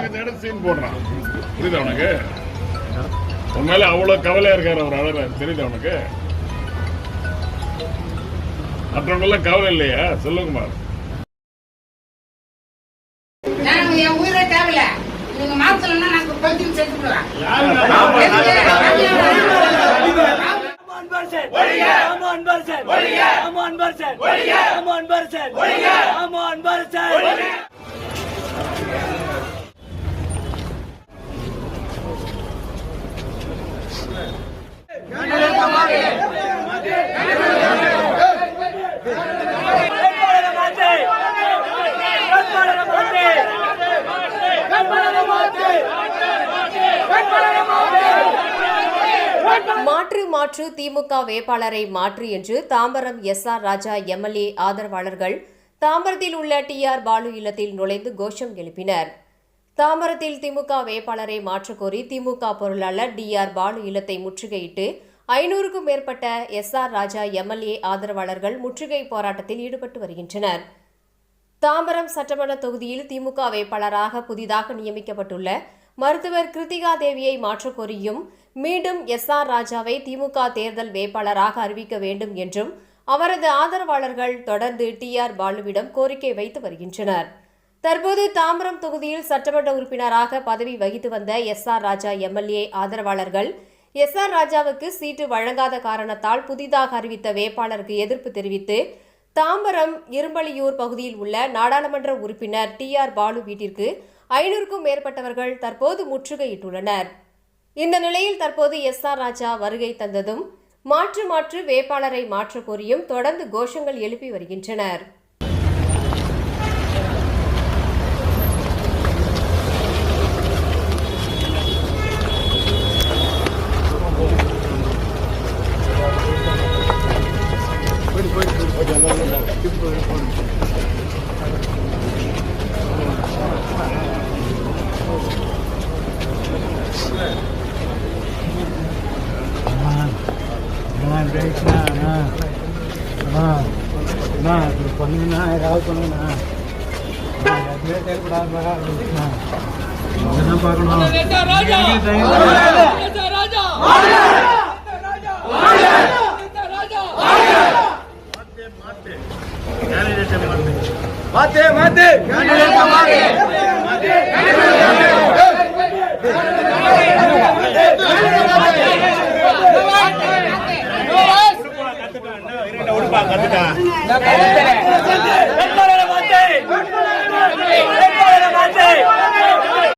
Scene போடுறான். புரியுதா உனக்கு? உன் மேல அவ்வளவு கவலையா இருக்காரு அவர் அழற. தெரியுதா உனக்கு? மற்றவங்க எல்லாம் கவலை இல்லையா? செல்வகுமார் என் உயிரை தேவையில்ல. நீங்க மாத்தலன்னா நாங்க பைத்தியம் செத்துடுவேன். மாற்று திமுக வேட்பாளரை மாற்று என்று தாம்பரம் SR ராஜா MLA ஆதரவாளர்கள் தாம்பரத்தில் உள்ள TR பாலு இல்லத்தில் நுழைந்து கோஷம் எழுப்பினர். தாம்பரத்தில் திமுக வேட்பாளரை மாற்றக் கோரி திமுக பொருளாளர் DR பாலு இல்லத்தை முற்றுகையிட்டு 500க்கும் மேற்பட்ட SR ராஜா MLA ஆதரவாளர்கள் முற்றுகை போராட்டத்தில் ஈடுபட்டு வருகின்றனர். தாம்பரம் சட்டமன்ற தொகுதியில் திமுக வேட்பாளராக புதிதாக நியமிக்கப்பட்டுள்ள மருத்துவர் கிருத்திகா தேவியை மாற்றக் கோரியும் மீண்டும் SR ராஜாவை திமுக தேர்தல் வேட்பாளராக அறிவிக்க வேண்டும் என்றும் அவரது ஆதரவாளர்கள் தொடர்ந்து TR பாலுவிடம் கோரிக்கை வைத்து வருகின்றனர். தற்போது தாம்பரம் தொகுதியில் சட்டமன்ற உறுப்பினராக பதவி வகித்து வந்த SR ராஜா MLA ஆதரவாளர்கள் SR ராஜாவுக்கு சீட்டு வழங்காத காரணத்தால் புதிதாக அறிவித்த வேட்பாளருக்கு எதிர்ப்பு தெரிவித்து தாம்பரம் இரும்பலியூர் பகுதியில் உள்ள நாடாளுமன்ற உறுப்பினர் TR பாலு வீட்டிற்கு 500க்கும் மேற்பட்டவர்கள் தற்போது முற்றுகையிட்டுள்ளனர். இந்த நிலையில் தற்போது SR ராஜா வருகை தந்ததும் மாற்று வேட்பாளரை மாற்றக் கோரியும் தொடர்ந்து கோஷங்கள் எழுப்பி வருகின்றனர். கத்துட்டா